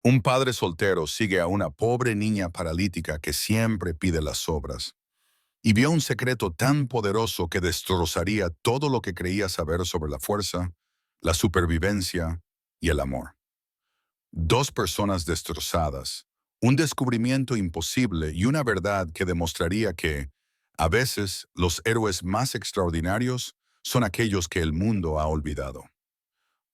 Un padre soltero sigue a una pobre niña paralítica que siempre pide las sobras, y vio un secreto tan poderoso que destrozaría todo lo que creía saber sobre la fuerza, la supervivencia y el amor. Dos personas destrozadas, un descubrimiento imposible y una verdad que demostraría que, a veces, los héroes más extraordinarios son aquellos que el mundo ha olvidado.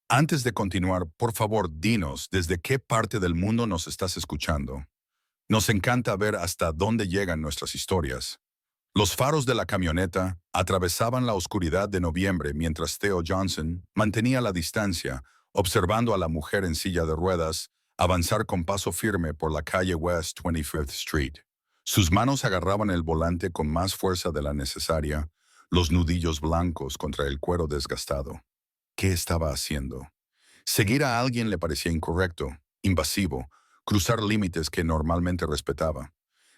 Antes de continuar, por favor, dinos desde qué parte del mundo nos estás escuchando. Nos encanta ver hasta dónde llegan nuestras historias. Los faros de la camioneta atravesaban la oscuridad de noviembre mientras Theo Johnson mantenía la distancia, observando a la mujer en silla de ruedas avanzar con paso firme por la calle West 25th Street. Sus manos agarraban el volante con más fuerza de la necesaria, los nudillos blancos contra el cuero desgastado. ¿Qué estaba haciendo? Seguir a alguien le parecía incorrecto, invasivo, cruzar límites que normalmente respetaba.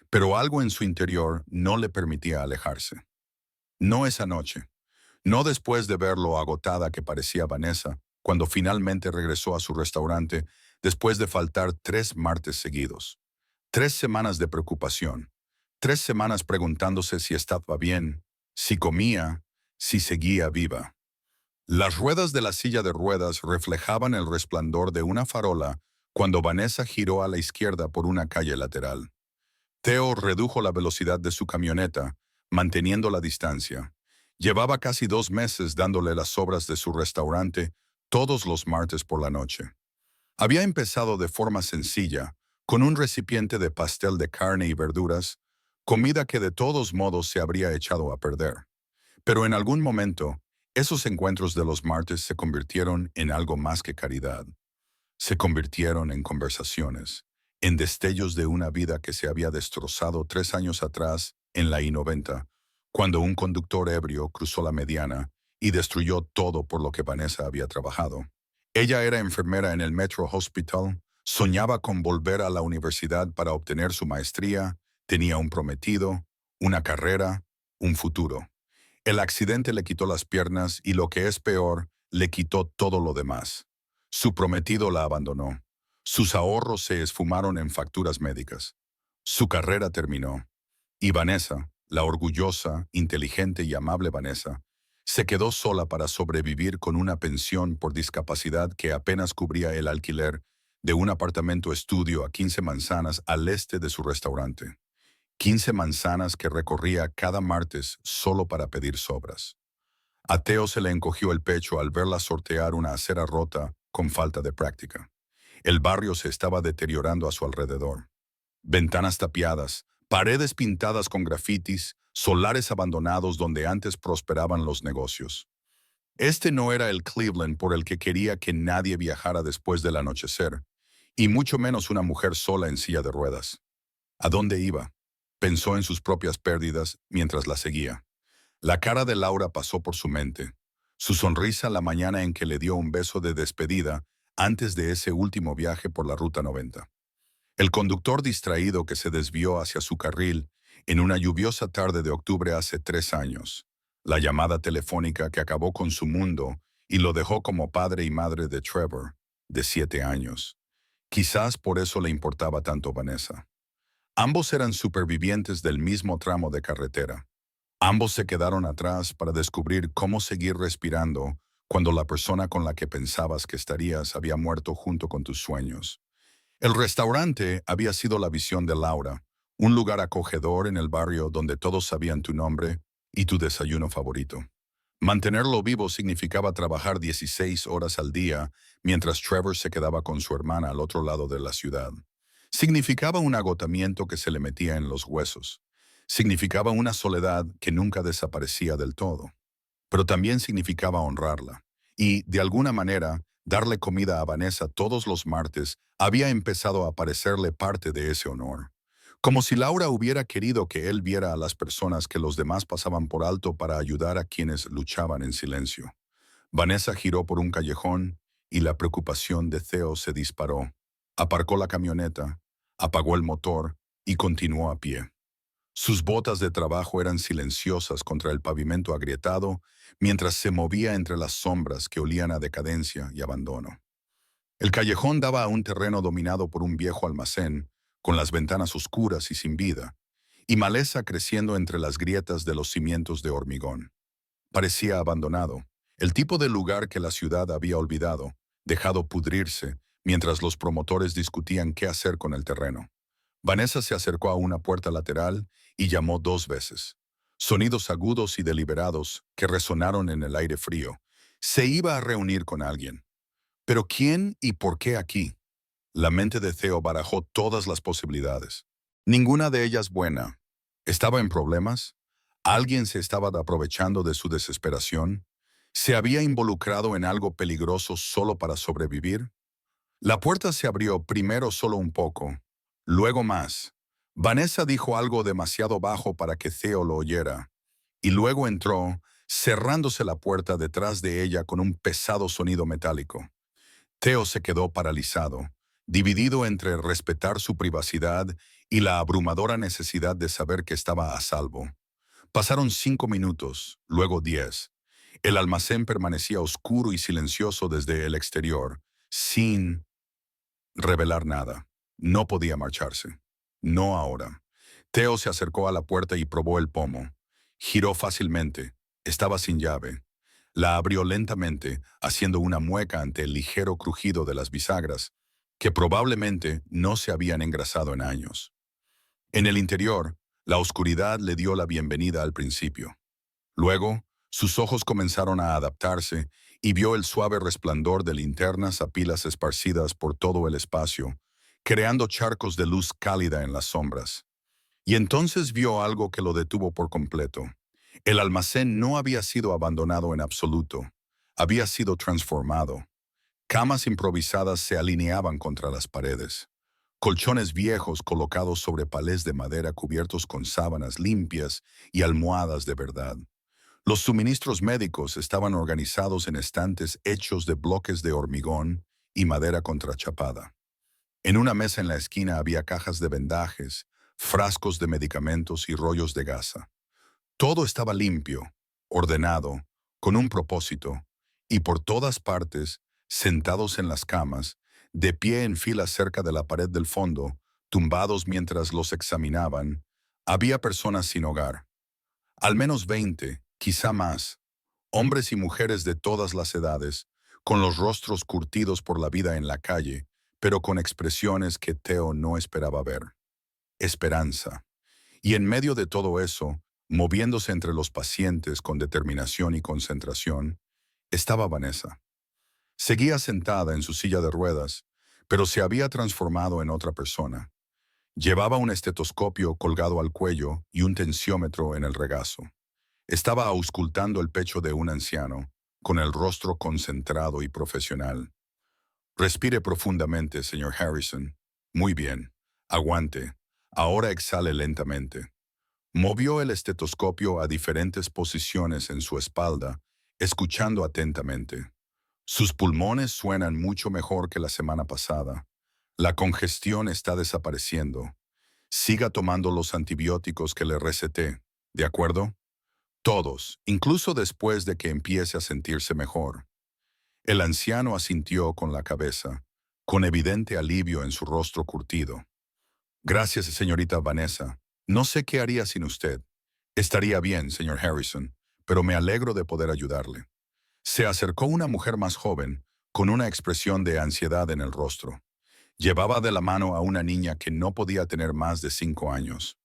Pero algo en su interior no le permitía alejarse. No esa noche, no después de ver lo agotada que parecía Vanessa, cuando finalmente regresó a su restaurante después de faltar 3 martes seguidos. 3 semanas de preocupación. 3 semanas preguntándose si estaba bien, si comía, si seguía viva. Las ruedas de la silla de ruedas reflejaban el resplandor de una farola cuando Vanessa giró a la izquierda por una calle lateral. Theo redujo la velocidad de su camioneta, manteniendo la distancia. Llevaba casi 2 meses dándole las sobras de su restaurante todos los martes por la noche. Había empezado de forma sencilla, con un recipiente de pastel de carne y verduras, comida que de todos modos se habría echado a perder. Pero en algún momento, esos encuentros de los martes se convirtieron en algo más que caridad. Se convirtieron en conversaciones, en destellos de una vida que se había destrozado 3 años atrás en la I-90, cuando un conductor ebrio cruzó la mediana y destruyó todo por lo que Vanessa había trabajado. Ella era enfermera en el Metro Hospital, soñaba con volver a la universidad para obtener su maestría, tenía un prometido, una carrera, un futuro. El accidente le quitó las piernas y lo que es peor, le quitó todo lo demás. Su prometido la abandonó. Sus ahorros se esfumaron en facturas médicas. Su carrera terminó. Y Vanessa, la orgullosa, inteligente y amable Vanessa, se quedó sola para sobrevivir con una pensión por discapacidad que apenas cubría el alquiler de un apartamento estudio a 15 manzanas al este de su restaurante. 15 manzanas que recorría cada martes solo para pedir sobras. A Theo se le encogió el pecho al verla sortear una acera rota con falta de práctica. El barrio se estaba deteriorando a su alrededor. Ventanas tapiadas, paredes pintadas con grafitis, solares abandonados donde antes prosperaban los negocios. Este no era el Cleveland por el que quería que nadie viajara después del anochecer, y mucho menos una mujer sola en silla de ruedas. ¿A dónde iba? Pensó en sus propias pérdidas mientras la seguía. La cara de Laura pasó por su mente. Su sonrisa la mañana en que le dio un beso de despedida antes de ese último viaje por la Ruta 90. El conductor distraído que se desvió hacia su carril en una lluviosa tarde de octubre hace 3 años. La llamada telefónica que acabó con su mundo y lo dejó como padre y madre de Trevor, de 7 años. Quizás por eso le importaba tanto Vanessa. Ambos eran supervivientes del mismo tramo de carretera. Ambos se quedaron atrás para descubrir cómo seguir respirando cuando la persona con la que pensabas que estarías había muerto junto con tus sueños. El restaurante había sido la visión de Laura, un lugar acogedor en el barrio donde todos sabían tu nombre y tu desayuno favorito. Mantenerlo vivo significaba trabajar 16 horas al día mientras Trevor se quedaba con su hermana al otro lado de la ciudad. Significaba un agotamiento que se le metía en los huesos. Significaba una soledad que nunca desaparecía del todo. Pero también significaba honrarla. Y, de alguna manera, darle comida a Vanessa todos los martes había empezado a parecerle parte de ese honor. Como si Laura hubiera querido que él viera a las personas que los demás pasaban por alto para ayudar a quienes luchaban en silencio. Vanessa giró por un callejón y la preocupación de Theo se disparó. Aparcó la camioneta, apagó el motor y continuó a pie. Sus botas de trabajo eran silenciosas contra el pavimento agrietado mientras se movía entre las sombras que olían a decadencia y abandono. El callejón daba a un terreno dominado por un viejo almacén, con las ventanas oscuras y sin vida, y maleza creciendo entre las grietas de los cimientos de hormigón. Parecía abandonado, el tipo de lugar que la ciudad había olvidado, dejado pudrirse, mientras los promotores discutían qué hacer con el terreno. Vanessa se acercó a una puerta lateral y llamó 2 veces. Sonidos agudos y deliberados que resonaron en el aire frío. Se iba a reunir con alguien. ¿Pero quién y por qué aquí? La mente de Theo barajó todas las posibilidades. Ninguna de ellas buena. ¿Estaba en problemas? ¿Alguien se estaba aprovechando de su desesperación? ¿Se había involucrado en algo peligroso solo para sobrevivir? La puerta se abrió primero solo un poco, luego más. Vanessa dijo algo demasiado bajo para que Theo lo oyera, y luego entró, cerrándose la puerta detrás de ella con un pesado sonido metálico. Theo se quedó paralizado, dividido entre respetar su privacidad y la abrumadora necesidad de saber que estaba a salvo. Pasaron 5 minutos, luego 10. El almacén permanecía oscuro y silencioso desde el exterior, sin revelar nada. No podía marcharse. No ahora. Theo se acercó a la puerta y probó el pomo. Giró fácilmente. Estaba sin llave. La abrió lentamente, haciendo una mueca ante el ligero crujido de las bisagras, que probablemente no se habían engrasado en años. En el interior, la oscuridad le dio la bienvenida al principio. Luego, sus ojos comenzaron a adaptarse y vio el suave resplandor de linternas a pilas esparcidas por todo el espacio, creando charcos de luz cálida en las sombras. Y entonces vio algo que lo detuvo por completo. El almacén no había sido abandonado en absoluto. Había sido transformado. Camas improvisadas se alineaban contra las paredes. Colchones viejos colocados sobre palés de madera cubiertos con sábanas limpias y almohadas de verdad. Los suministros médicos estaban organizados en estantes hechos de bloques de hormigón y madera contrachapada. En una mesa en la esquina había cajas de vendajes, frascos de medicamentos y rollos de gasa. Todo estaba limpio, ordenado, con un propósito, y por todas partes, sentados en las camas, de pie en fila cerca de la pared del fondo, tumbados mientras los examinaban, había personas sin hogar. Al menos 20, quizá más, hombres y mujeres de todas las edades, con los rostros curtidos por la vida en la calle, pero con expresiones que Theo no esperaba ver. Esperanza. Y en medio de todo eso, moviéndose entre los pacientes con determinación y concentración, estaba Vanessa. Seguía sentada en su silla de ruedas, pero se había transformado en otra persona. Llevaba un estetoscopio colgado al cuello y un tensiómetro en el regazo. Estaba auscultando el pecho de un anciano, con el rostro concentrado y profesional. Respire profundamente, señor Harrison. Muy bien. Aguante. Ahora exhale lentamente. Movió el estetoscopio a diferentes posiciones en su espalda, escuchando atentamente. Sus pulmones suenan mucho mejor que la semana pasada. La congestión está desapareciendo. Siga tomando los antibióticos que le receté, ¿de acuerdo? Todos, incluso después de que empiece a sentirse mejor. El anciano asintió con la cabeza, con evidente alivio en su rostro curtido. Gracias, señorita Vanessa. No sé qué haría sin usted. Estaría bien, señor Harrison, pero me alegro de poder ayudarle. Se acercó una mujer más joven, con una expresión de ansiedad en el rostro. Llevaba de la mano a una niña que no podía tener más de 5 años.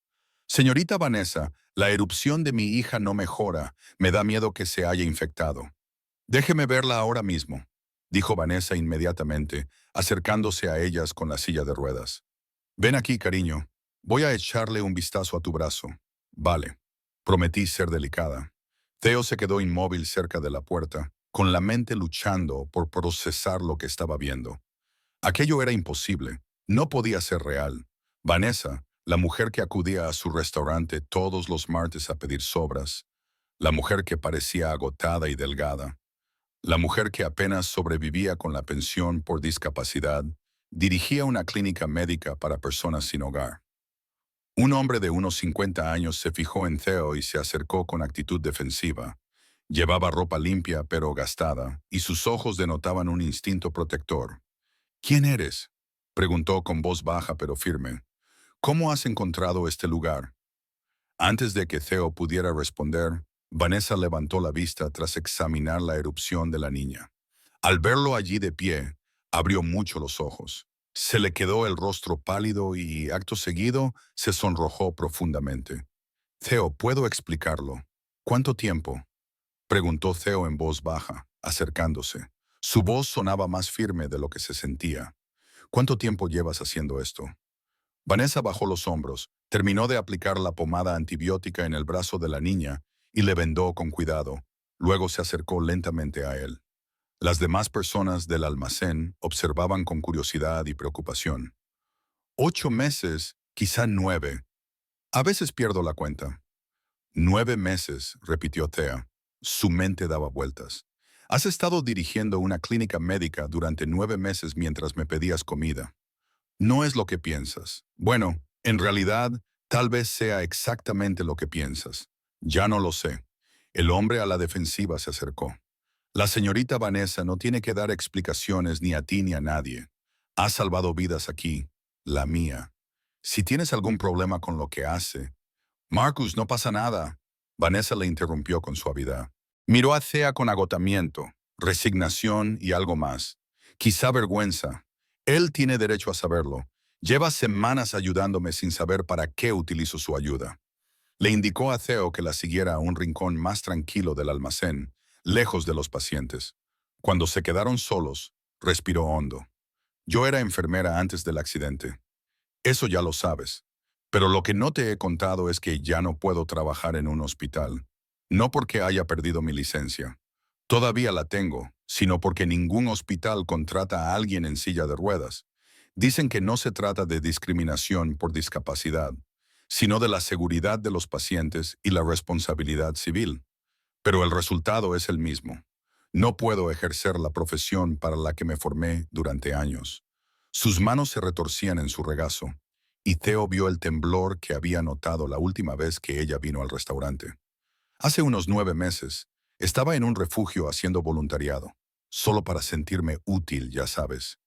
Señorita Vanessa, la erupción de mi hija no mejora. Me da miedo que se haya infectado. Déjeme verla ahora mismo, dijo Vanessa inmediatamente, acercándose a ellas con la silla de ruedas. Ven aquí, cariño. Voy a echarle un vistazo a tu brazo. Vale. Prometí ser delicada. Theo se quedó inmóvil cerca de la puerta, con la mente luchando por procesar lo que estaba viendo. Aquello era imposible. No podía ser real. Vanessa, la mujer que acudía a su restaurante todos los martes a pedir sobras, la mujer que parecía agotada y delgada, la mujer que apenas sobrevivía con la pensión por discapacidad, dirigía una clínica médica para personas sin hogar. Un hombre de unos 50 años se fijó en Theo y se acercó con actitud defensiva. Llevaba ropa limpia pero gastada, y sus ojos denotaban un instinto protector. ¿Quién eres? Preguntó con voz baja pero firme. ¿Cómo has encontrado este lugar? Antes de que Theo pudiera responder, Vanessa levantó la vista tras examinar la erupción de la niña. Al verlo allí de pie, abrió mucho los ojos. Se le quedó el rostro pálido y, acto seguido, se sonrojó profundamente. Theo, ¿puedo explicarlo? ¿Cuánto tiempo? Preguntó Theo en voz baja, acercándose. Su voz sonaba más firme de lo que se sentía. ¿Cuánto tiempo llevas haciendo esto? Vanessa bajó los hombros, terminó de aplicar la pomada antibiótica en el brazo de la niña y le vendó con cuidado. Luego se acercó lentamente a él. Las demás personas del almacén observaban con curiosidad y preocupación. 8 meses, quizá 9. A veces pierdo la cuenta. 9 meses, repitió Thea. Su mente daba vueltas. Has estado dirigiendo una clínica médica durante 9 meses mientras me pedías comida. No es lo que piensas. Bueno, en realidad, tal vez sea exactamente lo que piensas. Ya no lo sé. El hombre a la defensiva se acercó. La señorita Vanessa no tiene que dar explicaciones ni a ti ni a nadie. Ha salvado vidas aquí, la mía. Si tienes algún problema con lo que hace... Marcus, no pasa nada. Vanessa le interrumpió con suavidad. Miró a Thea con agotamiento, resignación y algo más. Quizá vergüenza. Él tiene derecho a saberlo. Lleva semanas ayudándome sin saber para qué utilizo su ayuda. Le indicó a Theo que la siguiera a un rincón más tranquilo del almacén, lejos de los pacientes. Cuando se quedaron solos, respiró hondo. Yo era enfermera antes del accidente. Eso ya lo sabes. Pero lo que no te he contado es que ya no puedo trabajar en un hospital. No porque haya perdido mi licencia. Todavía la tengo, sino porque ningún hospital contrata a alguien en silla de ruedas. Dicen que no se trata de discriminación por discapacidad, sino de la seguridad de los pacientes y la responsabilidad civil. Pero el resultado es el mismo. No puedo ejercer la profesión para la que me formé durante años. Sus manos se retorcían en su regazo, y Theo vio el temblor que había notado la última vez que ella vino al restaurante. Hace unos 9 meses, estaba en un refugio haciendo voluntariado, solo para sentirme útil, ya sabes,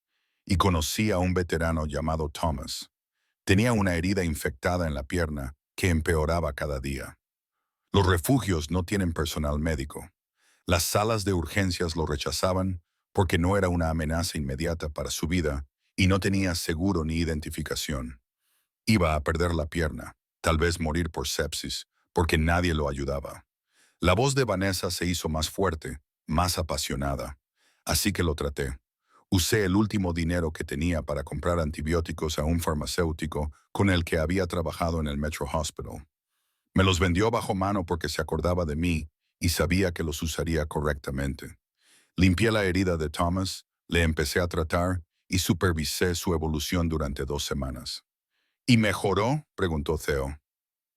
y conocí a un veterano llamado Thomas. Tenía una herida infectada en la pierna que empeoraba cada día. Los refugios no tienen personal médico. Las salas de urgencias lo rechazaban porque no era una amenaza inmediata para su vida y no tenía seguro ni identificación. Iba a perder la pierna, tal vez morir por sepsis, porque nadie lo ayudaba. La voz de Vanessa se hizo más fuerte, más apasionada. Así que lo traté. Usé el último dinero que tenía para comprar antibióticos a un farmacéutico con el que había trabajado en el Metro Hospital. Me los vendió bajo mano porque se acordaba de mí y sabía que los usaría correctamente. Limpié la herida de Thomas, le empecé a tratar y supervisé su evolución durante 2 semanas. ¿Y mejoró?, preguntó Theo.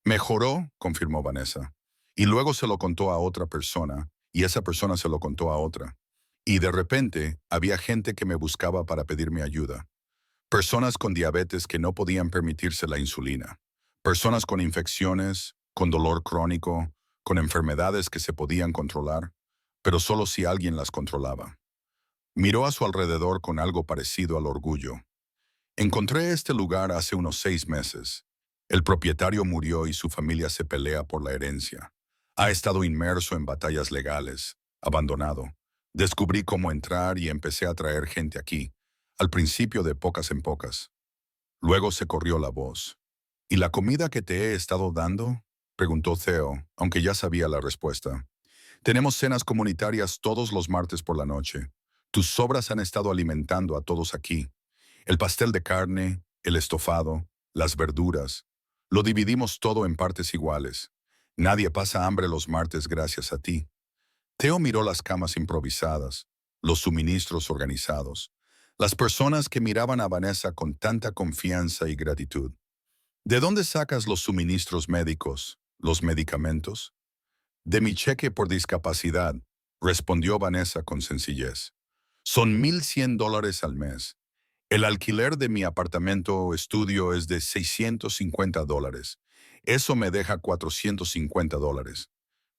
Mejoró, confirmó Vanessa. Y luego se lo contó a otra persona, y esa persona se lo contó a otra. Y de repente había gente que me buscaba para pedirme ayuda. Personas con diabetes que no podían permitirse la insulina. Personas con infecciones, con dolor crónico, con enfermedades que se podían controlar, pero solo si alguien las controlaba. Miró a su alrededor con algo parecido al orgullo. Encontré este lugar hace unos 6 meses. El propietario murió y su familia se pelea por la herencia. Ha estado inmerso en batallas legales, abandonado. Descubrí cómo entrar y empecé a traer gente aquí, al principio de pocas en pocas. Luego se corrió la voz. ¿Y la comida que te he estado dando?, preguntó Theo, aunque ya sabía la respuesta. Tenemos cenas comunitarias todos los martes por la noche. Tus sobras han estado alimentando a todos aquí. El pastel de carne, el estofado, las verduras. Lo dividimos todo en partes iguales. Nadie pasa hambre los martes gracias a ti. Theo miró las camas improvisadas, los suministros organizados, las personas que miraban a Vanessa con tanta confianza y gratitud. ¿De dónde sacas los suministros médicos, los medicamentos? De mi cheque por discapacidad, respondió Vanessa con sencillez. Son $1,100 al mes. El alquiler de mi apartamento o estudio es de $650. Eso me deja $450.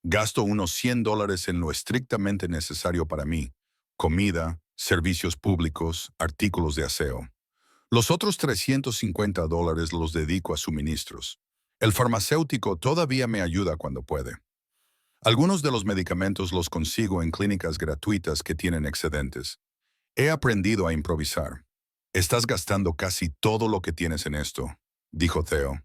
Gasto unos $100 en lo estrictamente necesario para mí: comida, servicios públicos, artículos de aseo. Los otros $350 los dedico a suministros. El farmacéutico todavía me ayuda cuando puede. Algunos de los medicamentos los consigo en clínicas gratuitas que tienen excedentes. He aprendido a improvisar. Estás gastando casi todo lo que tienes en esto, dijo Theo.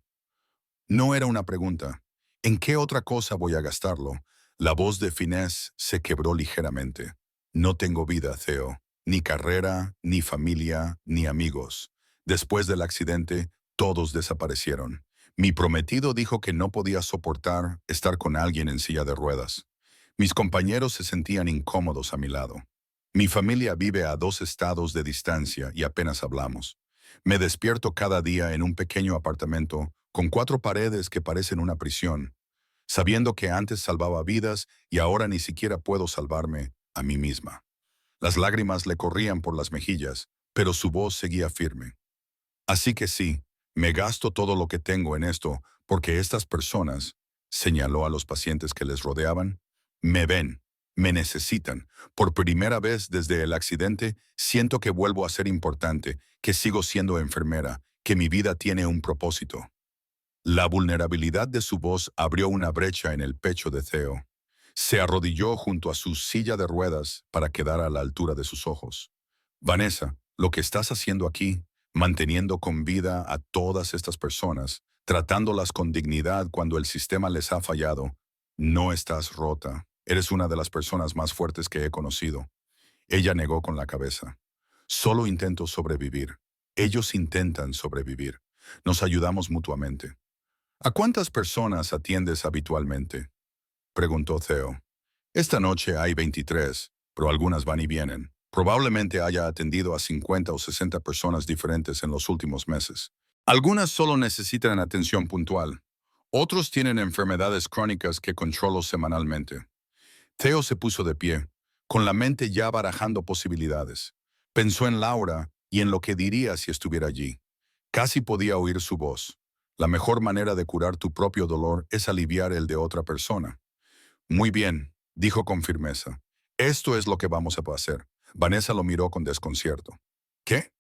No era una pregunta. ¿En qué otra cosa voy a gastarlo? La voz de Finesse se quebró ligeramente. No tengo vida, Theo. Ni carrera, ni familia, ni amigos. Después del accidente, todos desaparecieron. Mi prometido dijo que no podía soportar estar con alguien en silla de ruedas. Mis compañeros se sentían incómodos a mi lado. Mi familia vive a 2 estados de distancia y apenas hablamos. Me despierto cada día en un pequeño apartamento con 4 paredes que parecen una prisión, sabiendo que antes salvaba vidas y ahora ni siquiera puedo salvarme a mí misma. Las lágrimas le corrían por las mejillas, pero su voz seguía firme. Así que sí, me gasto todo lo que tengo en esto porque estas personas, señaló a los pacientes que les rodeaban, me ven, me necesitan. Por primera vez desde el accidente, siento que vuelvo a ser importante, que sigo siendo enfermera, que mi vida tiene un propósito. La vulnerabilidad de su voz abrió una brecha en el pecho de Theo. Se arrodilló junto a su silla de ruedas para quedar a la altura de sus ojos. Vanessa, lo que estás haciendo aquí, manteniendo con vida a todas estas personas, tratándolas con dignidad cuando el sistema les ha fallado, no estás rota. Eres una de las personas más fuertes que he conocido. Ella negó con la cabeza. Solo intento sobrevivir. Ellos intentan sobrevivir. Nos ayudamos mutuamente. ¿A cuántas personas atiendes habitualmente?, preguntó Theo. Esta noche hay 23, pero algunas van y vienen. Probablemente haya atendido a 50 o 60 personas diferentes en los últimos meses. Algunas solo necesitan atención puntual. Otros tienen enfermedades crónicas que controlo semanalmente. Theo se puso de pie, con la mente ya barajando posibilidades. Pensó en Laura y en lo que diría si estuviera allí. Casi podía oír su voz. La mejor manera de curar tu propio dolor es aliviar el de otra persona. Muy bien, dijo con firmeza. Esto es lo que vamos a hacer. Vanessa lo miró con desconcierto. ¿Qué?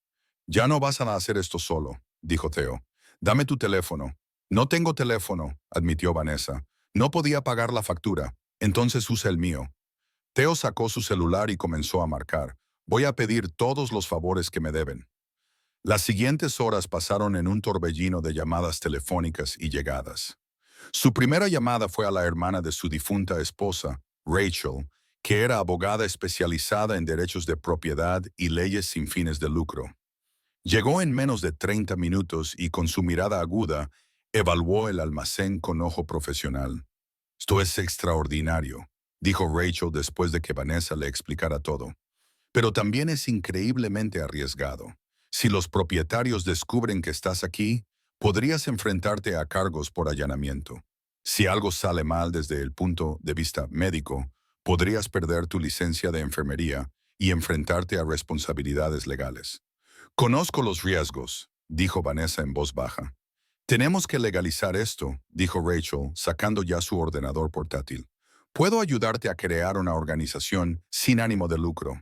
Ya no vas a hacer esto solo, dijo Theo. Dame tu teléfono. No tengo teléfono, admitió Vanessa. No podía pagar la factura, entonces usa el mío. Theo sacó su celular y comenzó a marcar. Voy a pedir todos los favores que me deben. Las siguientes horas pasaron en un torbellino de llamadas telefónicas y llegadas. Su primera llamada fue a la hermana de su difunta esposa, Rachel, que era abogada especializada en derechos de propiedad y leyes sin fines de lucro. Llegó en menos de 30 minutos y con su mirada aguda, evaluó el almacén con ojo profesional. Esto es extraordinario, dijo Rachel después de que Vanessa le explicara todo. Pero también es increíblemente arriesgado. Si los propietarios descubren que estás aquí, podrías enfrentarte a cargos por allanamiento. Si algo sale mal desde el punto de vista médico, podrías perder tu licencia de enfermería y enfrentarte a responsabilidades legales. Conozco los riesgos, dijo Vanessa en voz baja. Tenemos que legalizar esto, dijo Rachel, sacando ya su ordenador portátil. Puedo ayudarte a crear una organización sin ánimo de lucro.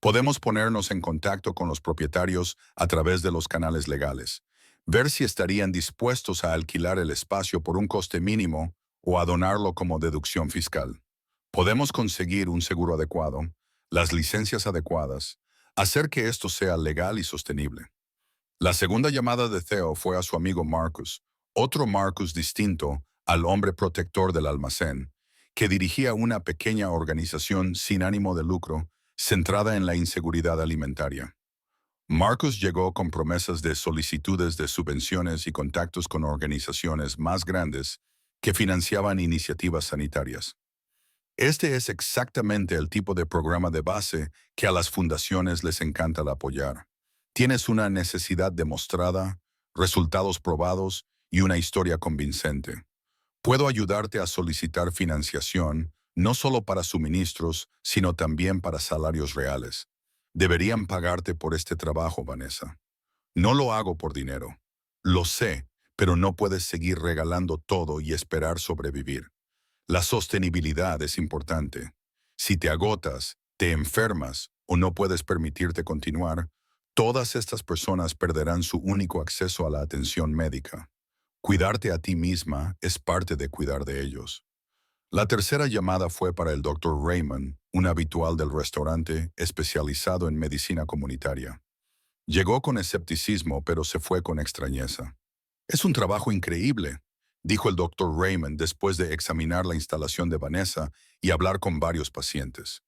Podemos ponernos en contacto con los propietarios a través de los canales legales, ver si estarían dispuestos a alquilar el espacio por un coste mínimo o a donarlo como deducción fiscal. Podemos conseguir un seguro adecuado, las licencias adecuadas, hacer que esto sea legal y sostenible. La segunda llamada de Theo fue a su amigo Marcus, otro Marcus distinto al hombre protector del almacén, que dirigía una pequeña organización sin ánimo de lucro centrada en la inseguridad alimentaria. Marcus llegó con promesas de solicitudes de subvenciones y contactos con organizaciones más grandes que financiaban iniciativas sanitarias. Este es exactamente el tipo de programa de base que a las fundaciones les encanta apoyar. Tienes una necesidad demostrada, resultados probados y una historia convincente. Puedo ayudarte a solicitar financiación, no solo para suministros, sino también para salarios reales. Deberían pagarte por este trabajo, Vanessa. No lo hago por dinero. Lo sé, pero no puedes seguir regalando todo y esperar sobrevivir. La sostenibilidad es importante. Si te agotas, te enfermas o no puedes permitirte continuar, todas estas personas perderán su único acceso a la atención médica. Cuidarte a ti misma es parte de cuidar de ellos. La tercera llamada fue para el Dr. Raymond, un habitual del restaurante especializado en medicina comunitaria. Llegó con escepticismo, pero se fue con extrañeza. Es un trabajo increíble, dijo el Dr. Raymond después de examinar la instalación de Vanessa y hablar con varios pacientes.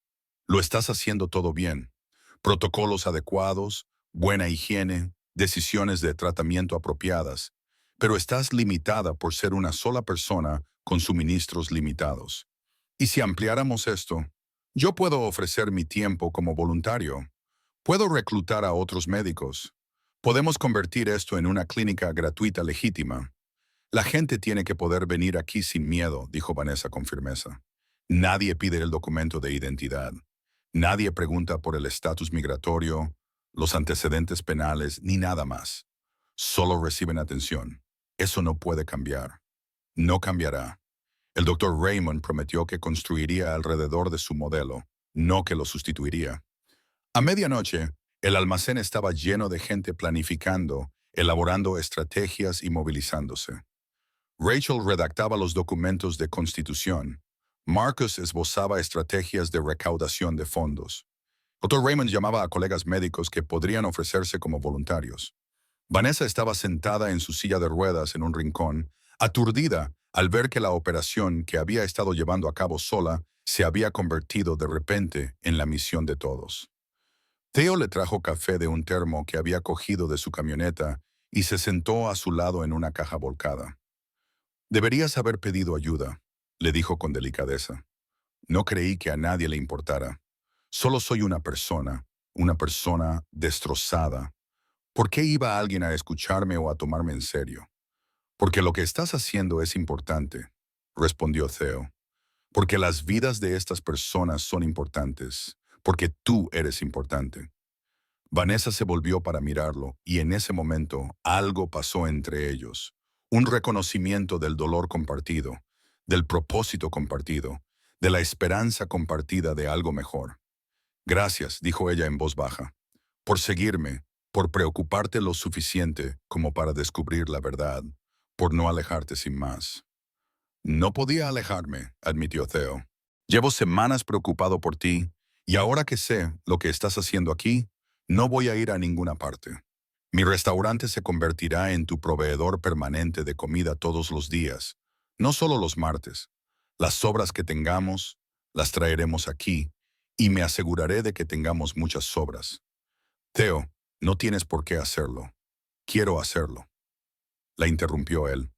Lo estás haciendo todo bien. Protocolos adecuados, buena higiene, decisiones de tratamiento apropiadas, pero estás limitada por ser una sola persona con suministros limitados. Y si ampliáramos esto, yo puedo ofrecer mi tiempo como voluntario. Puedo reclutar a otros médicos. Podemos convertir esto en una clínica gratuita legítima. La gente tiene que poder venir aquí sin miedo, dijo Vanessa con firmeza. Nadie pide el documento de identidad. Nadie pregunta por el estatus migratorio, los antecedentes penales, ni nada más. Solo reciben atención. Eso no puede cambiar. No cambiará. El doctor Raymond prometió que construiría alrededor de su modelo, no que lo sustituiría. A medianoche, el almacén estaba lleno de gente planificando, elaborando estrategias y movilizándose. Rachel redactaba los documentos de constitución. Marcus esbozaba estrategias de recaudación de fondos. Dr. Raymond llamaba a colegas médicos que podrían ofrecerse como voluntarios. Vanessa estaba sentada en su silla de ruedas en un rincón, aturdida al ver que la operación que había estado llevando a cabo sola se había convertido de repente en la misión de todos. Theo le trajo café de un termo que había cogido de su camioneta y se sentó a su lado en una caja volcada. Deberías haber pedido ayuda, le dijo con delicadeza. No creí que a nadie le importara. Solo soy una persona destrozada. ¿Por qué iba alguien a escucharme o a tomarme en serio? Porque lo que estás haciendo es importante, respondió Theo. Porque las vidas de estas personas son importantes. Porque tú eres importante. Vanessa se volvió para mirarlo y en ese momento algo pasó entre ellos. Un reconocimiento del dolor compartido, del propósito compartido, de la esperanza compartida de algo mejor. Gracias, dijo ella en voz baja, por seguirme, por preocuparte lo suficiente como para descubrir la verdad, por no alejarte sin más. No podía alejarme, admitió Theo. Llevo semanas preocupado por ti, y ahora que sé lo que estás haciendo aquí, no voy a ir a ninguna parte. Mi restaurante se convertirá en tu proveedor permanente de comida todos los días, no solo los martes. Las sobras que tengamos, las traeremos aquí, y me aseguraré de que tengamos muchas sobras. Theo, no tienes por qué hacerlo. Quiero hacerlo. La interrumpió él.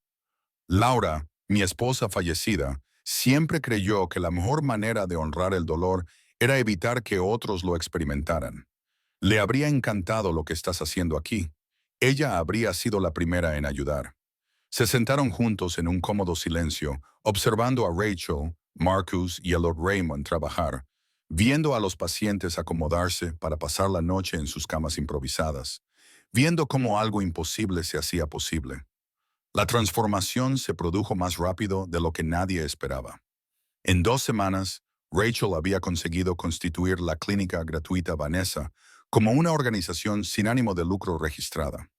Laura, mi esposa fallecida, siempre creyó que la mejor manera de honrar el dolor era evitar que otros lo experimentaran. Le habría encantado lo que estás haciendo aquí. Ella habría sido la primera en ayudar. Se sentaron juntos en un cómodo silencio, observando a Rachel, Marcus y a Lord Raymond trabajar, viendo a los pacientes acomodarse para pasar la noche en sus camas improvisadas, viendo cómo algo imposible se hacía posible. La transformación se produjo más rápido de lo que nadie esperaba. En 2 semanas, Rachel había conseguido constituir la clínica gratuita Vanessa como una organización sin ánimo de lucro registrada.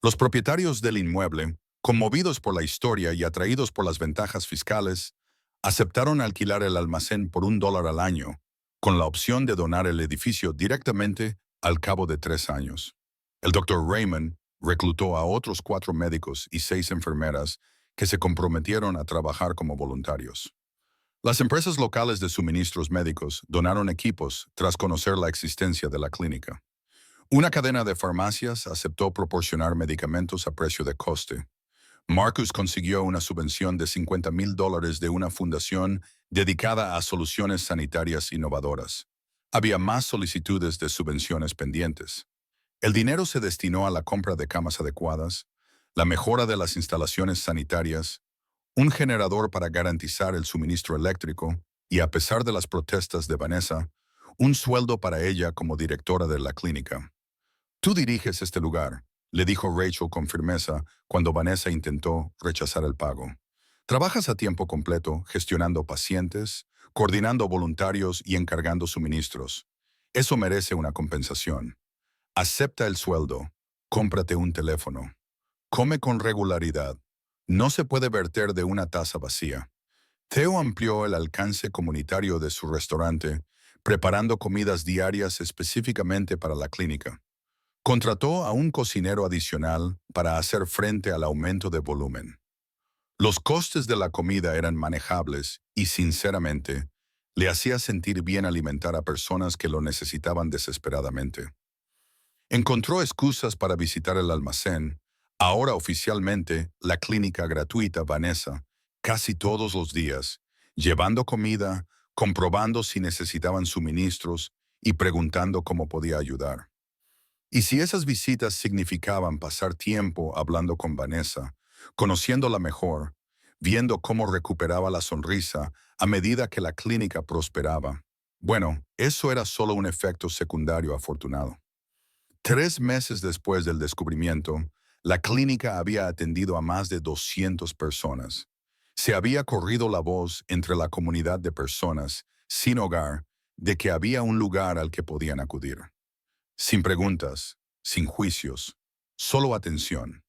Los propietarios del inmueble, conmovidos por la historia y atraídos por las ventajas fiscales, aceptaron alquilar el almacén por $1 al año, con la opción de donar el edificio directamente al cabo de 3 años. El Dr. Raymond reclutó a otros 4 médicos y 6 enfermeras que se comprometieron a trabajar como voluntarios. Las empresas locales de suministros médicos donaron equipos tras conocer la existencia de la clínica. Una cadena de farmacias aceptó proporcionar medicamentos a precio de coste. Marcus consiguió una subvención de $50,000 de una fundación dedicada a soluciones sanitarias innovadoras. Había más solicitudes de subvenciones pendientes. El dinero se destinó a la compra de camas adecuadas, la mejora de las instalaciones sanitarias, un generador para garantizar el suministro eléctrico y, a pesar de las protestas de Vanessa, un sueldo para ella como directora de la clínica. Tú diriges este lugar, le dijo Rachel con firmeza cuando Vanessa intentó rechazar el pago. Trabajas a tiempo completo, gestionando pacientes, coordinando voluntarios y encargando suministros. Eso merece una compensación. Acepta el sueldo. Cómprate un teléfono. Come con regularidad. No se puede verter de una taza vacía. Theo amplió el alcance comunitario de su restaurante, preparando comidas diarias específicamente para la clínica. Contrató a un cocinero adicional para hacer frente al aumento de volumen. Los costes de la comida eran manejables y, sinceramente, le hacía sentir bien alimentar a personas que lo necesitaban desesperadamente. Encontró excusas para visitar el almacén, ahora oficialmente la clínica gratuita Vanessa, casi todos los días, llevando comida, comprobando si necesitaban suministros y preguntando cómo podía ayudar. Y si esas visitas significaban pasar tiempo hablando con Vanessa, conociéndola mejor, viendo cómo recuperaba la sonrisa a medida que la clínica prosperaba, bueno, eso era solo un efecto secundario afortunado. 3 meses después del descubrimiento, la clínica había atendido a más de 200 personas. Se había corrido la voz entre la comunidad de personas sin hogar de que había un lugar al que podían acudir. Sin preguntas, sin juicios, solo atención.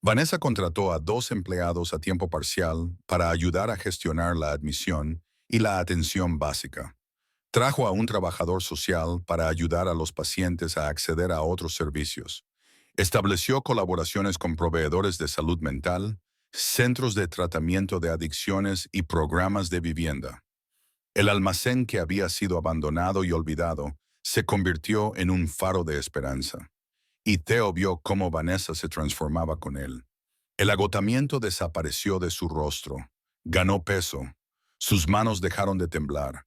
Vanessa contrató a 2 empleados a tiempo parcial para ayudar a gestionar la admisión y la atención básica. Trajo a un trabajador social para ayudar a los pacientes a acceder a otros servicios. Estableció colaboraciones con proveedores de salud mental, centros de tratamiento de adicciones y programas de vivienda. El almacén que había sido abandonado y olvidado se convirtió en un faro de esperanza. Y Theo vio cómo Vanessa se transformaba con él. El agotamiento desapareció de su rostro. Ganó peso. Sus manos dejaron de temblar.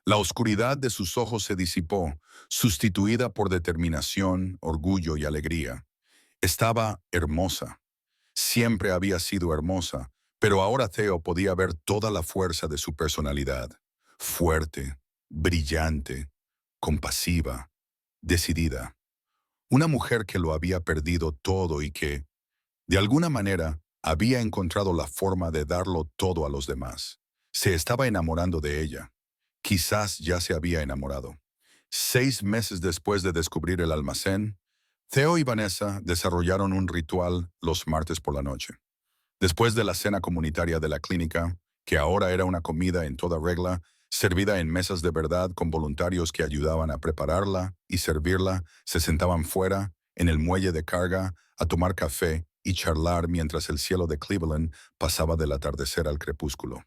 La oscuridad de sus ojos se disipó, sustituida por determinación, orgullo y alegría. Estaba hermosa. Siempre había sido hermosa, pero ahora Theo podía ver toda la fuerza de su personalidad. Fuerte, brillante, compasiva, decidida. Una mujer que lo había perdido todo y que, de alguna manera, había encontrado la forma de darlo todo a los demás. Se estaba enamorando de ella. Quizás ya se había enamorado. 6 meses después de descubrir el almacén, Theo y Vanessa desarrollaron un ritual los martes por la noche. Después de la cena comunitaria de la clínica, que ahora era una comida en toda regla, servida en mesas de verdad con voluntarios que ayudaban a prepararla y servirla, se sentaban fuera, en el muelle de carga, a tomar café y charlar mientras el cielo de Cleveland pasaba del atardecer al crepúsculo.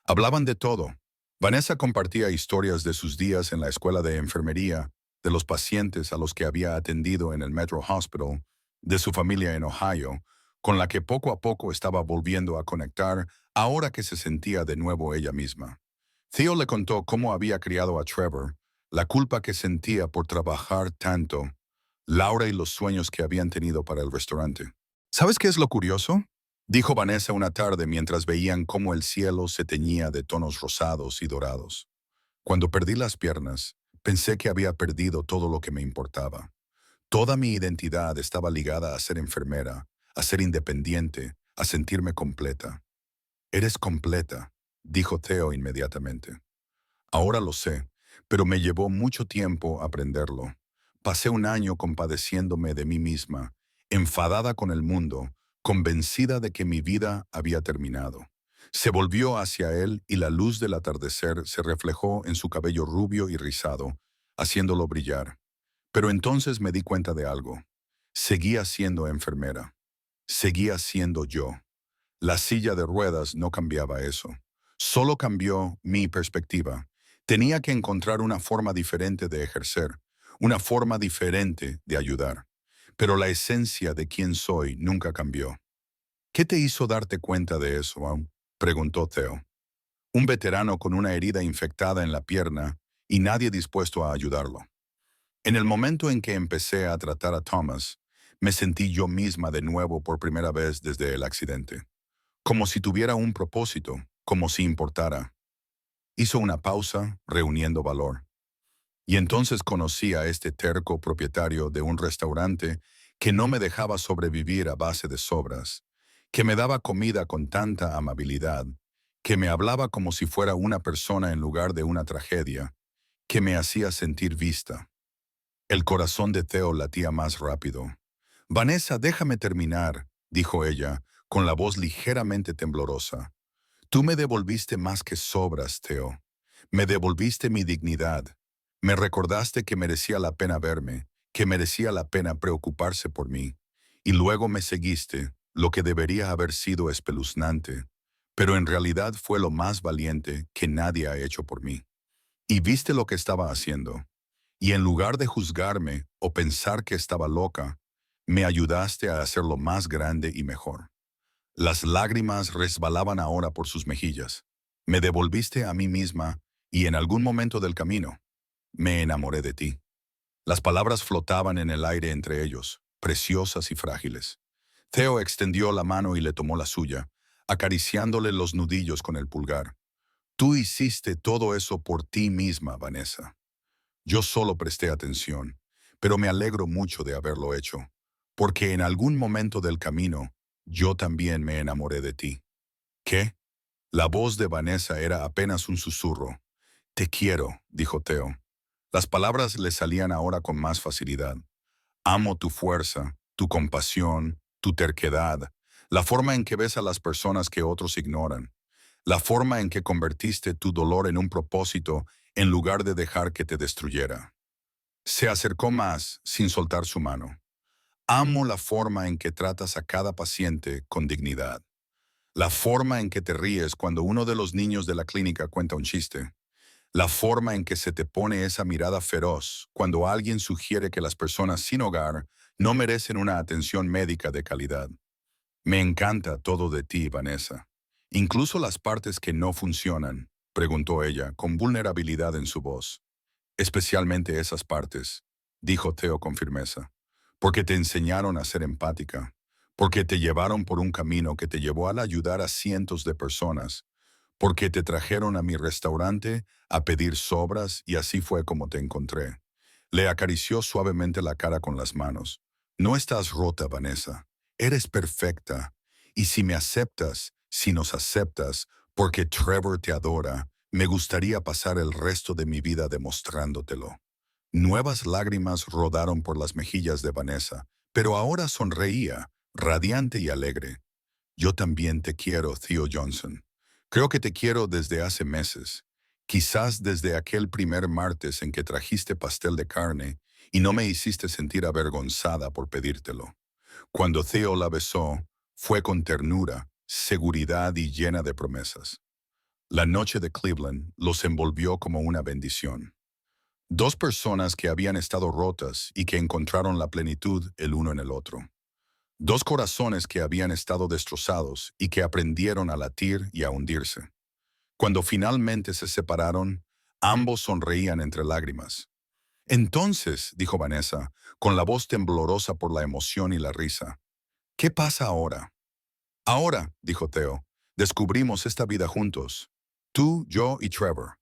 Hablaban de todo. Vanessa compartía historias de sus días en la escuela de enfermería, de los pacientes a los que había atendido en el Metro Hospital, de su familia en Ohio, con la que poco a poco estaba volviendo a conectar ahora que se sentía de nuevo ella misma. Theo le contó cómo había criado a Trevor, la culpa que sentía por trabajar tanto, Laura y los sueños que habían tenido para el restaurante. ¿Sabes qué es lo curioso?, dijo Vanessa una tarde mientras veían cómo el cielo se teñía de tonos rosados y dorados. Cuando perdí las piernas, pensé que había perdido todo lo que me importaba. Toda mi identidad estaba ligada a ser enfermera, a ser independiente, a sentirme completa. Eres completa, dijo Theo inmediatamente. Ahora lo sé, pero me llevó mucho tiempo aprenderlo. Pasé un año compadeciéndome de mí misma, enfadada con el mundo, convencida de que mi vida había terminado. Se volvió hacia él y la luz del atardecer se reflejó en su cabello rubio y rizado, haciéndolo brillar. Pero entonces me di cuenta de algo. Seguía siendo enfermera. Seguía siendo yo. La silla de ruedas no cambiaba eso. Solo cambió mi perspectiva. Tenía que encontrar una forma diferente de ejercer, una forma diferente de ayudar. Pero la esencia de quién soy nunca cambió. ¿Qué te hizo darte cuenta de eso, Au?, preguntó Theo. Un veterano con una herida infectada en la pierna y nadie dispuesto a ayudarlo. En el momento en que empecé a tratar a Thomas, me sentí yo misma de nuevo por primera vez desde el accidente. Como si tuviera un propósito, como si importara. Hizo una pausa, reuniendo valor. Y entonces conocí a este terco propietario de un restaurante que no me dejaba sobrevivir a base de sobras, que me daba comida con tanta amabilidad, que me hablaba como si fuera una persona en lugar de una tragedia, que me hacía sentir vista. El corazón de Theo latía más rápido. Vanessa, déjame terminar, dijo ella, con la voz ligeramente temblorosa. Tú me devolviste más que sobras, Theo. Me devolviste mi dignidad. Me recordaste que merecía la pena verme, que merecía la pena preocuparse por mí. Y luego me seguiste, lo que debería haber sido espeluznante, pero en realidad fue lo más valiente que nadie ha hecho por mí. Y viste lo que estaba haciendo. Y en lugar de juzgarme o pensar que estaba loca, me ayudaste a hacerlo más grande y mejor. Las lágrimas resbalaban ahora por sus mejillas. Me devolviste a mí misma y en algún momento del camino me enamoré de ti. Las palabras flotaban en el aire entre ellos, preciosas y frágiles. Theo extendió la mano y le tomó la suya, acariciándole los nudillos con el pulgar. Tú hiciste todo eso por ti misma, Vanessa. Yo solo presté atención, pero me alegro mucho de haberlo hecho, porque en algún momento del camino yo también me enamoré de ti. ¿Qué? La voz de Vanessa era apenas un susurro. Te quiero, dijo Theo. Las palabras le salían ahora con más facilidad. Amo tu fuerza, tu compasión, tu terquedad, la forma en que ves a las personas que otros ignoran, la forma en que convertiste tu dolor en un propósito en lugar de dejar que te destruyera. Se acercó más, sin soltar su mano. Amo la forma en que tratas a cada paciente con dignidad. La forma en que te ríes cuando uno de los niños de la clínica cuenta un chiste. La forma en que se te pone esa mirada feroz cuando alguien sugiere que las personas sin hogar no merecen una atención médica de calidad. Me encanta todo de ti, Vanessa. Incluso las partes que no funcionan, preguntó ella, con vulnerabilidad en su voz. Especialmente esas partes, dijo Theo con firmeza, porque te enseñaron a ser empática, porque te llevaron por un camino que te llevó a ayudar a cientos de personas, porque te trajeron a mi restaurante a pedir sobras y así fue como te encontré. Le acarició suavemente la cara con las manos. No estás rota, Vanessa. Eres perfecta. Y si me aceptas, si nos aceptas, porque Trevor te adora, me gustaría pasar el resto de mi vida demostrándotelo. Nuevas lágrimas rodaron por las mejillas de Vanessa, pero ahora sonreía, radiante y alegre. Yo también te quiero, Theo Johnson. Creo que te quiero desde hace meses. Quizás desde aquel primer martes en que trajiste pastel de carne y no me hiciste sentir avergonzada por pedírtelo. Cuando Theo la besó, fue con ternura, seguridad y llena de promesas. La noche de Cleveland los envolvió como una bendición. Dos personas que habían estado rotas y que encontraron la plenitud el uno en el otro. Dos corazones que habían estado destrozados y que aprendieron a latir y a hundirse. Cuando finalmente se separaron, ambos sonreían entre lágrimas. Entonces, dijo Vanessa, con la voz temblorosa por la emoción y la risa, ¿qué pasa ahora? Ahora, dijo Theo, descubrimos esta vida juntos. Tú, yo y Trevor.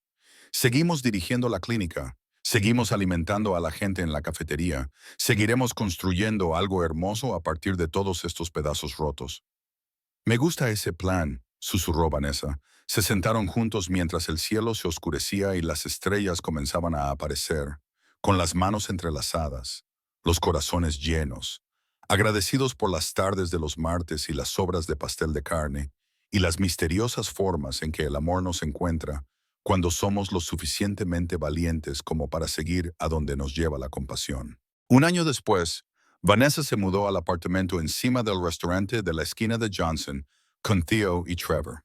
Seguimos dirigiendo la clínica, seguimos alimentando a la gente en la cafetería, seguiremos construyendo algo hermoso a partir de todos estos pedazos rotos. Me gusta ese plan, susurró Vanessa. Se sentaron juntos mientras el cielo se oscurecía y las estrellas comenzaban a aparecer, con las manos entrelazadas, los corazones llenos, agradecidos por las tardes de los martes y las sobras de pastel de carne, y las misteriosas formas en que el amor nos encuentra cuando somos lo suficientemente valientes como para seguir a donde nos lleva la compasión. Un año después, Vanessa se mudó al apartamento encima del restaurante de la esquina de Johnson con Theo y Trevor.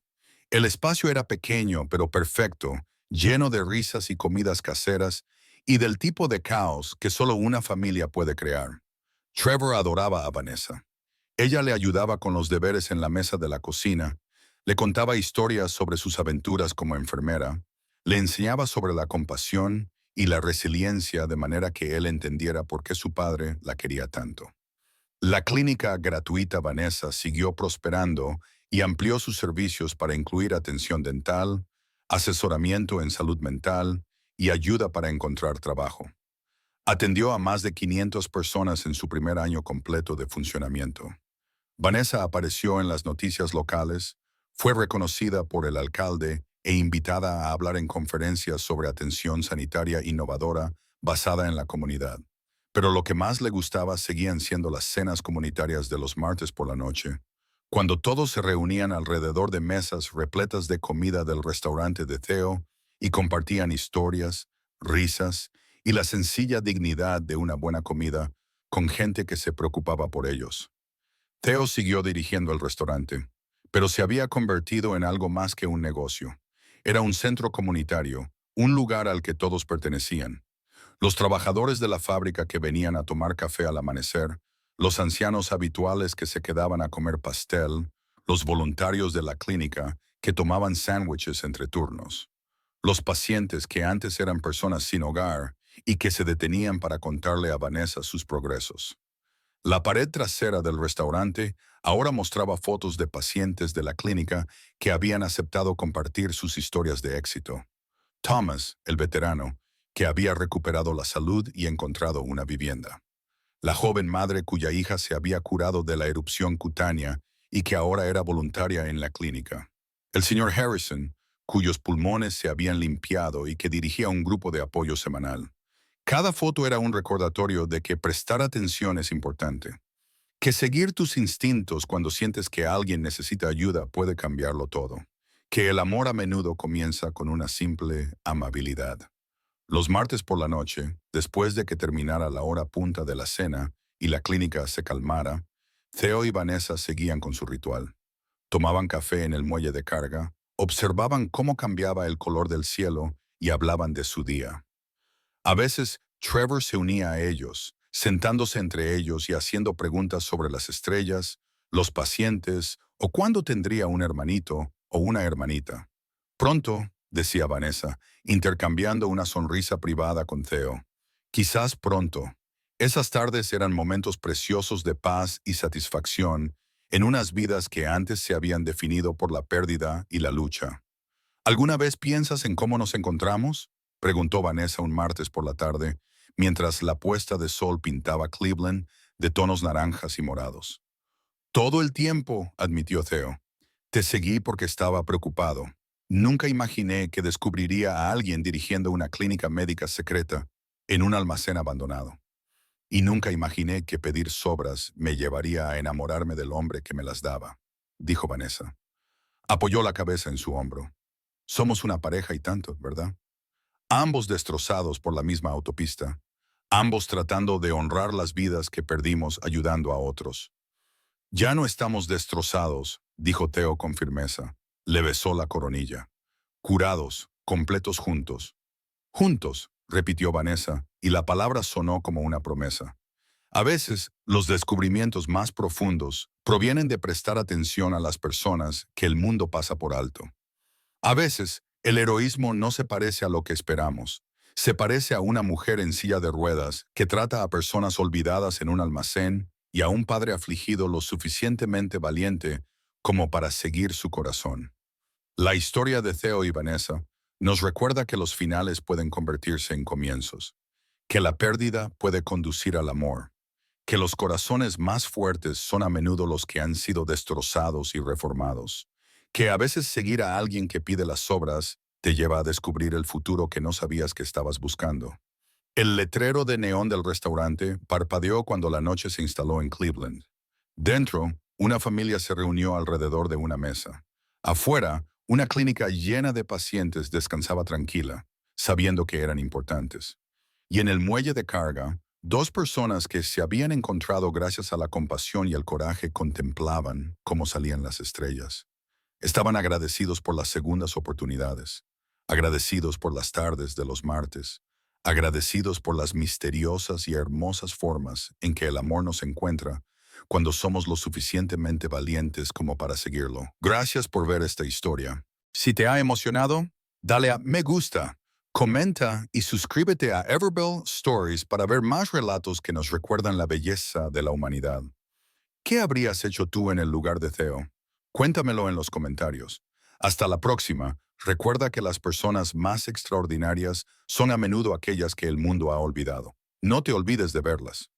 El espacio era pequeño pero perfecto, lleno de risas y comidas caseras y del tipo de caos que solo una familia puede crear. Trevor adoraba a Vanessa. Ella le ayudaba con los deberes en la mesa de la cocina, le contaba historias sobre sus aventuras como enfermera, le enseñaba sobre la compasión y la resiliencia de manera que él entendiera por qué su padre la quería tanto. La clínica gratuita Vanessa siguió prosperando y amplió sus servicios para incluir atención dental, asesoramiento en salud mental y ayuda para encontrar trabajo. Atendió a más de 500 personas en su primer año completo de funcionamiento. Vanessa apareció en las noticias locales, fue reconocida por el alcalde e invitada a hablar en conferencias sobre atención sanitaria innovadora basada en la comunidad. Pero lo que más le gustaba seguían siendo las cenas comunitarias de los martes por la noche, cuando todos se reunían alrededor de mesas repletas de comida del restaurante de Theo y compartían historias, risas y la sencilla dignidad de una buena comida con gente que se preocupaba por ellos. Theo siguió dirigiendo el restaurante, pero se había convertido en algo más que un negocio. Era un centro comunitario, un lugar al que todos pertenecían. Los trabajadores de la fábrica que venían a tomar café al amanecer, los ancianos habituales que se quedaban a comer pastel, los voluntarios de la clínica que tomaban sándwiches entre turnos, los pacientes que antes eran personas sin hogar y que se detenían para contarle a Vanessa sus progresos. La pared trasera del restaurante ahora mostraba fotos de pacientes de la clínica que habían aceptado compartir sus historias de éxito. Thomas, el veterano, que había recuperado la salud y encontrado una vivienda. La joven madre cuya hija se había curado de la erupción cutánea y que ahora era voluntaria en la clínica. El señor Harrison, cuyos pulmones se habían limpiado y que dirigía un grupo de apoyo semanal. Cada foto era un recordatorio de que prestar atención es importante, que seguir tus instintos cuando sientes que alguien necesita ayuda puede cambiarlo todo, que el amor a menudo comienza con una simple amabilidad. Los martes por la noche, después de que terminara la hora punta de la cena y la clínica se calmara, Theo y Vanessa seguían con su ritual. Tomaban café en el muelle de carga, observaban cómo cambiaba el color del cielo y hablaban de su día. A veces, Trevor se unía a ellos, sentándose entre ellos y haciendo preguntas sobre las estrellas, los pacientes o cuándo tendría un hermanito o una hermanita. Pronto, decía Vanessa, intercambiando una sonrisa privada con Theo. Quizás pronto. Esas tardes eran momentos preciosos de paz y satisfacción en unas vidas que antes se habían definido por la pérdida y la lucha. ¿Alguna vez piensas en cómo nos encontramos?, preguntó Vanessa un martes por la tarde, mientras la puesta de sol pintaba Cleveland de tonos naranjas y morados. Todo el tiempo, admitió Theo. Te seguí porque estaba preocupado. Nunca imaginé que descubriría a alguien dirigiendo una clínica médica secreta en un almacén abandonado. Y nunca imaginé que pedir sobras me llevaría a enamorarme del hombre que me las daba, dijo Vanessa. Apoyó la cabeza en su hombro. Somos una pareja y tanto, ¿verdad? Ambos destrozados por la misma autopista, ambos tratando de honrar las vidas que perdimos ayudando a otros. Ya no estamos destrozados, dijo Theo con firmeza. Le besó la coronilla. Curados, completos juntos. Juntos, repitió Vanessa, y la palabra sonó como una promesa. A veces, los descubrimientos más profundos provienen de prestar atención a las personas que el mundo pasa por alto. A veces, el heroísmo no se parece a lo que esperamos. Se parece a una mujer en silla de ruedas que trata a personas olvidadas en un almacén y a un padre afligido lo suficientemente valiente como para seguir su corazón. La historia de Theo y Vanessa nos recuerda que los finales pueden convertirse en comienzos, que la pérdida puede conducir al amor, que los corazones más fuertes son a menudo los que han sido destrozados y reformados, que a veces seguir a alguien que pide las sobras te lleva a descubrir el futuro que no sabías que estabas buscando. El letrero de neón del restaurante parpadeó cuando la noche se instaló en Cleveland. Dentro, una familia se reunió alrededor de una mesa. Afuera, una clínica llena de pacientes descansaba tranquila, sabiendo que eran importantes. Y en el muelle de carga, dos personas que se habían encontrado gracias a la compasión y el coraje contemplaban cómo salían las estrellas. Estaban agradecidos por las segundas oportunidades, agradecidos por las tardes de los martes, agradecidos por las misteriosas y hermosas formas en que el amor nos encuentra cuando somos lo suficientemente valientes como para seguirlo. Gracias por ver esta historia. Si te ha emocionado, dale a me gusta, comenta y suscríbete a Everbell Stories para ver más relatos que nos recuerdan la belleza de la humanidad. ¿Qué habrías hecho tú en el lugar de Theo? Cuéntamelo en los comentarios. Hasta la próxima. Recuerda que las personas más extraordinarias son a menudo aquellas que el mundo ha olvidado. No te olvides de verlas.